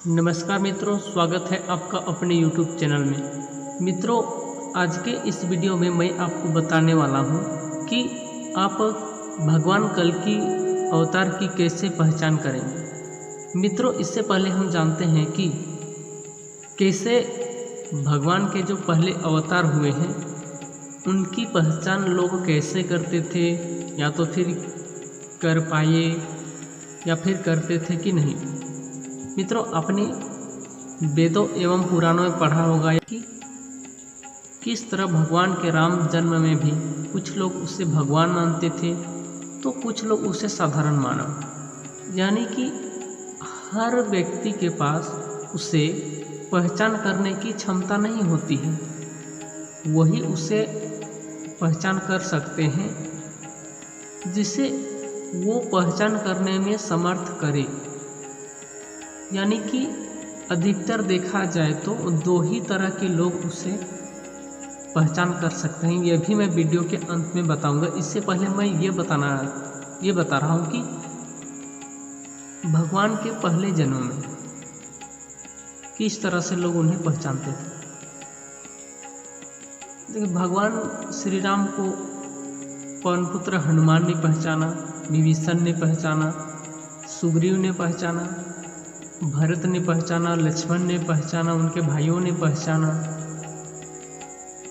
नमस्कार मित्रों, स्वागत है आपका अपने YouTube चैनल में। मित्रों, आज के इस वीडियो में मैं आपको बताने वाला हूँ कि आप भगवान कल की अवतार की कैसे पहचान करेंगे। मित्रों, इससे पहले हम जानते हैं कि कैसे भगवान के जो पहले अवतार हुए हैं उनकी पहचान लोग कैसे करते थे, या तो फिर कर पाए या फिर करते थे कि नहीं। मित्रों, आपने वेदों एवं पुराणों में पढ़ा होगा कि किस तरह भगवान के राम जन्म में भी कुछ लोग उसे भगवान मानते थे तो कुछ लोग उसे साधारण मानव, यानी कि हर व्यक्ति के पास उसे पहचान करने की क्षमता नहीं होती है। वही उसे पहचान कर सकते हैं जिसे वो पहचान करने में समर्थ करे। यानी कि अधिकतर देखा जाए तो दो ही तरह के लोग उसे पहचान कर सकते हैं। यह भी मैं वीडियो के अंत में बताऊंगा। इससे पहले मैं ये बता रहा हूँ कि भगवान के पहले जन्म में किस तरह से लोग उन्हें पहचानते थे। देखिए, भगवान श्री राम को पवन पुत्र हनुमान ने पहचाना, विभीषण ने पहचाना, सुग्रीव ने पहचाना, भरत ने पहचाना, लक्ष्मण ने पहचाना, उनके भाइयों ने पहचाना,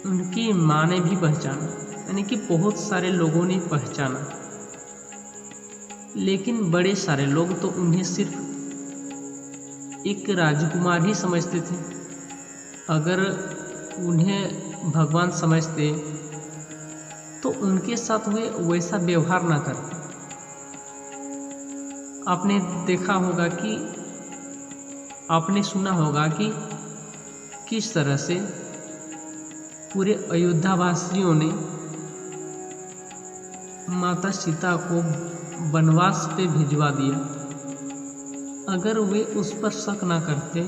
उनकी माँ ने भी पहचाना, यानी कि बहुत सारे लोगों ने पहचाना। लेकिन बड़े सारे लोग तो उन्हें सिर्फ एक राजकुमार ही समझते थे। अगर उन्हें भगवान समझते तो उनके साथ वे वैसा व्यवहार ना करते। आपने सुना होगा कि किस तरह से पूरे अयोध्या वासियों ने माता सीता को वनवास पे भिजवा दिया। अगर वे उस पर शक ना करते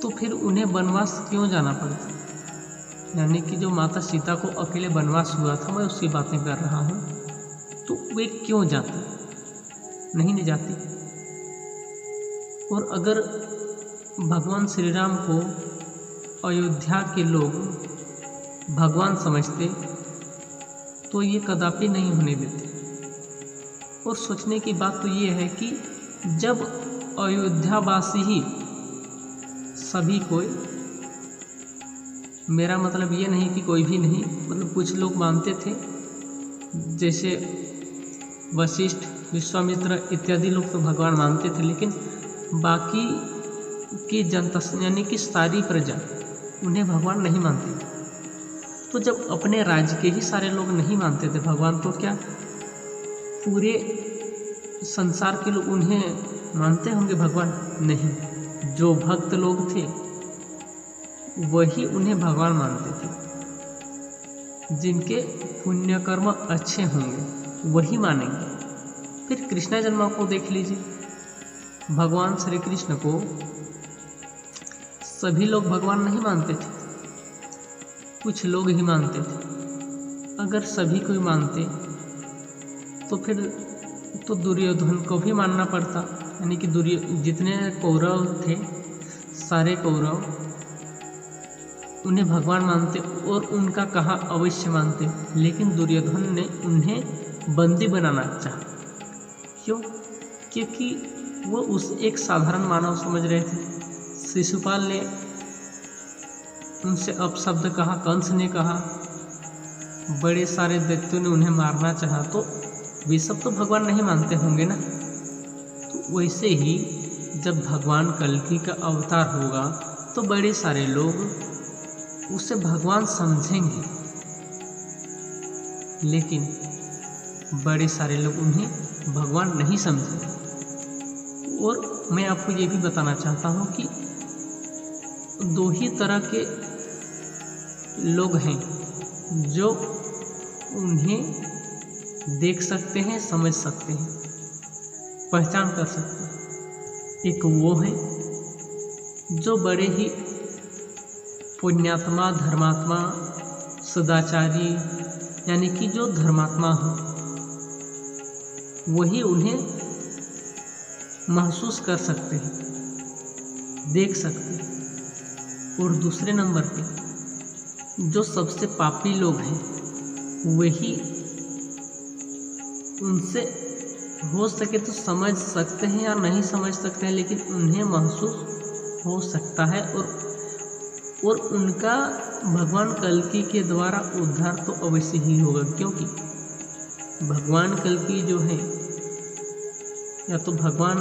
तो फिर उन्हें वनवास क्यों जाना पड़ता। यानी कि जो माता सीता को अकेले वनवास हुआ था, मैं उसकी बातें कर रहा हूँ, तो वे क्यों जाते, नहीं जाती। और अगर भगवान श्री राम को अयोध्या के लोग भगवान समझते तो ये कदापि नहीं होने देते। और सोचने की बात तो ये है कि जब अयोध्यावासी ही सभी कोई, मेरा मतलब ये नहीं कि कोई भी नहीं, मतलब कुछ लोग मानते थे, जैसे वशिष्ठ, विश्वामित्र इत्यादि लोग तो भगवान मानते थे, लेकिन बाकी की जनता यानी कि सारी प्रजा उन्हें भगवान नहीं मानती। तो जब अपने राज्य के ही सारे लोग नहीं मानते थे भगवान, तो क्या पूरे संसार के लोग उन्हें मानते होंगे भगवान? नहीं। जो भक्त लोग थे वही उन्हें भगवान मानते थे। जिनके पुण्य कर्म अच्छे होंगे वही मानेंगे। फिर कृष्ण जन्म को देख लीजिए। भगवान श्री कृष्ण को सभी लोग भगवान नहीं मानते थे, कुछ लोग ही मानते थे। अगर सभी कोई मानते तो फिर तो दुर्योधन को भी मानना पड़ता। यानी कि जितने कौरव थे, सारे कौरव उन्हें भगवान मानते और उनका कहा अवश्य मानते। लेकिन दुर्योधन ने उन्हें बंदी बनाना चाहा। क्यों? क्योंकि वो उस एक साधारण मानव समझ रहे थे। शिशुपाल ने उनसे अपशब्द कहा, कंस ने कहा, बड़े सारे दैत्यों ने उन्हें मारना चाहा, तो वे सब तो भगवान नहीं मानते होंगे ना। तो वैसे ही जब भगवान कल्कि का अवतार होगा तो बड़े सारे लोग उसे भगवान समझेंगे, लेकिन बड़े सारे लोग उन्हें भगवान नहीं समझेंगे। और मैं आपको ये भी बताना चाहता हूँ कि दो ही तरह के लोग हैं जो उन्हें देख सकते हैं, समझ सकते हैं, पहचान कर सकते हैं। एक वो है जो बड़े ही पुण्यात्मा, धर्मात्मा, सदाचारी, यानी कि जो धर्मात्मा हो, वही उन्हें महसूस कर सकते हैं। देख सकते हैं। और दूसरे नंबर पे जो सबसे पापी लोग हैं वही उनसे हो सके तो समझ सकते हैं या नहीं समझ सकते हैं, लेकिन उन्हें महसूस हो सकता है और उनका भगवान कल्कि के द्वारा उद्धार तो अवश्य ही होगा, क्योंकि भगवान कल्कि जो है या तो भगवान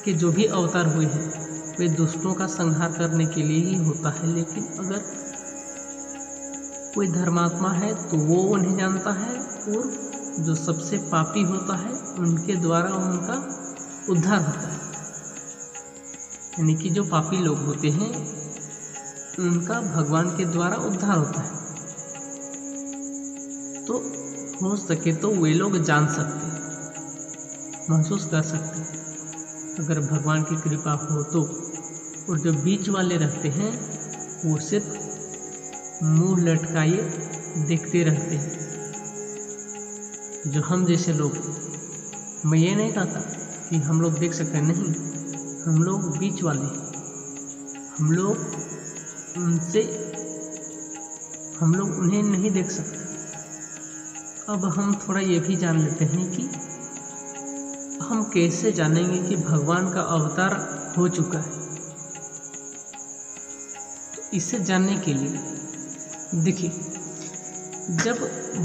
के जो भी अवतार हुए हैं वे दुष्टों का संहार करने के लिए ही होता है। लेकिन अगर कोई धर्मात्मा है तो वो उन्हें जानता है, और जो सबसे पापी होता है उनके द्वारा उनका उद्धार होता है। यानी कि जो पापी लोग होते हैं उनका भगवान के द्वारा उद्धार होता है। तो हो सके तो वे लोग जान सकते हैं, महसूस कर सकते हैं अगर भगवान की कृपा हो तो। और जो बीच वाले रहते हैं वो सिर्फ मुंह लटकाए देखते रहते हैं। जो हम जैसे लोग, मैं ये नहीं कहता कि हम लोग देख सकते हैं, नहीं, हम लोग बीच वाले हैं। हम लोग उन्हें नहीं देख सकते। अब हम थोड़ा ये भी जान लेते हैं कि हम कैसे जानेंगे कि भगवान का अवतार हो चुका है। तो इसे जानने के लिए देखिए, जब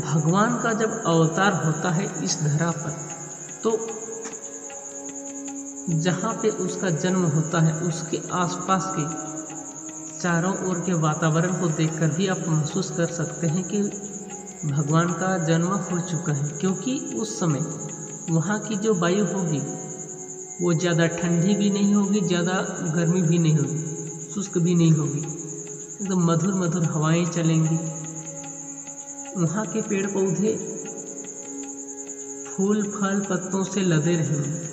भगवान का जब अवतार होता है इस धरा पर, तो जहाँ पे उसका जन्म होता है उसके आसपास के चारों ओर के वातावरण को देखकर भी आप महसूस कर सकते हैं कि भगवान का जन्म हो चुका है। क्योंकि उस समय वहाँ की जो वायु होगी वो ज़्यादा ठंडी भी नहीं होगी, ज़्यादा गर्मी भी नहीं होगी, शुष्क भी नहीं होगी, एकदम मधुर मधुर हवाएं चलेंगी। वहाँ के पेड़ पौधे फूल फल पत्तों से लदे रहेंगे।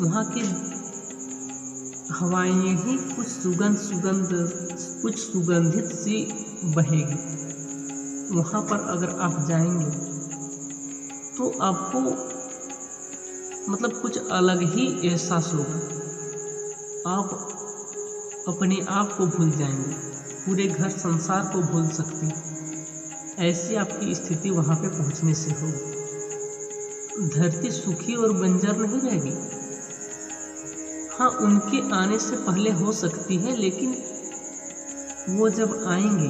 वहाँ की हवाएं ही कुछ सुगंधित सी बहेगी। वहाँ पर अगर आप जाएंगे तो आपको मतलब कुछ अलग ही एहसास होगा। आप अपने आप को भूल जाएंगे, पूरे घर संसार को भूल सकते हैं। ऐसी आपकी स्थिति वहाँ पे पहुँचने से होगी। धरती सूखी और बंजर नहीं रहेगी। हाँ, उनके आने से पहले हो सकती है, लेकिन वो जब आएंगे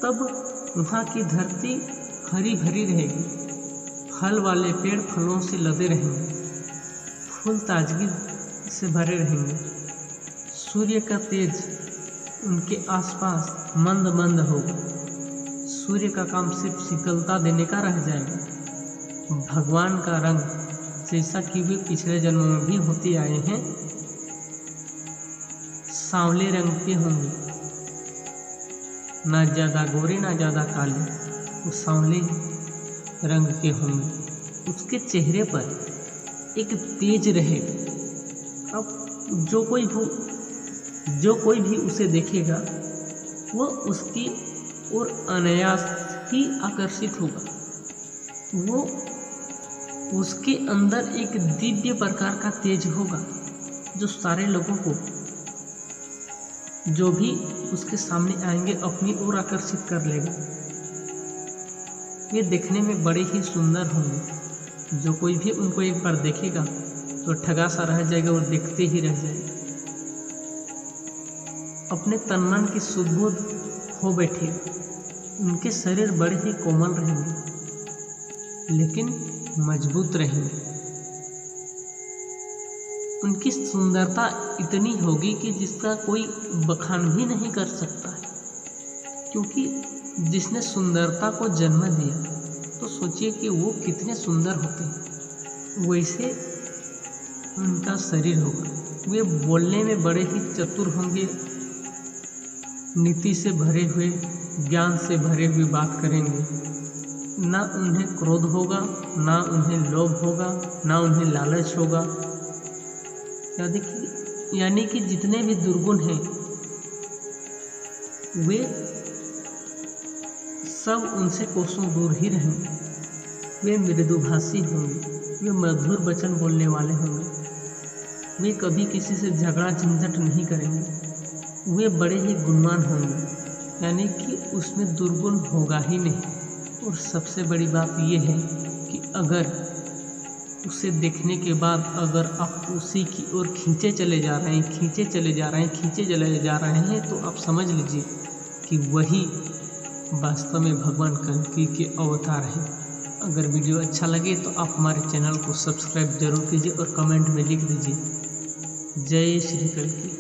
तब वहाँ की धरती हरी भरी रहेगी। फल वाले पेड़ फलों से लदे रहेंगे, फूल ताजगी से भरे रहेंगे। सूर्य का तेज उनके आसपास मंद मंद होगा। सूर्य का काम सिर्फ शीतलता देने का रह जाएगा। भगवान का रंग जैसा कि वे पिछले जन्मों में भी होते आए हैं, सांवले रंग के होंगे, ना ज़्यादा गोरे ना ज़्यादा काले, वो सांवले रंग के होंगे। उसके चेहरे पर एक तेज रहेगा। अब जो कोई भी उसे देखेगा वो उसकी ओर अनायास ही आकर्षित होगा। वो उसके अंदर एक दिव्य प्रकार का तेज होगा जो सारे लोगों को, जो भी उसके सामने आएंगे, अपनी ओर आकर्षित कर लेगा। वे देखने में बड़े ही सुंदर होंगे। जो कोई भी उनको एक बार देखेगा तो ठगा सा रह जाएगा और देखते ही रह जाएगा। अपने तन मन की सुदबुद हो बैठेगा। उनके शरीर बड़े ही कोमल रहेंगे लेकिन मजबूत रहेंगे। उनकी सुंदरता इतनी होगी कि जिसका कोई बखान भी नहीं कर सकता है। क्योंकि जिसने सुंदरता को जन्म दिया तो सोचिए कि वो कितने सुंदर होते हैं। वैसे उनका शरीर होगा। वे बोलने में बड़े ही चतुर होंगे, नीति से भरे हुए, ज्ञान से भरे हुए बात करेंगे। ना उन्हें क्रोध होगा, ना उन्हें लोभ होगा, ना उन्हें लालच होगा। यानी कि जितने भी दुर्गुण हैं वे सब उनसे कोसों दूर ही रहेंगे। वे मृदुभाषी होंगे, वे मधुर वचन बोलने वाले होंगे। वे कभी किसी से झगड़ा झंझट नहीं करेंगे। वे बड़े ही गुणवान होंगे, यानी कि उसमें दुर्गुण होगा ही नहीं। और सबसे बड़ी बात ये है कि अगर उसे देखने के बाद अगर आप उसी की ओर खींचे चले जा रहे हैं तो आप समझ लीजिए कि वही वास्तव में भगवान कल्कि के अवतार हैं। अगर वीडियो अच्छा लगे तो आप हमारे चैनल को सब्सक्राइब जरूर कीजिए और कमेंट में लिख दीजिए जय श्री कल्कि।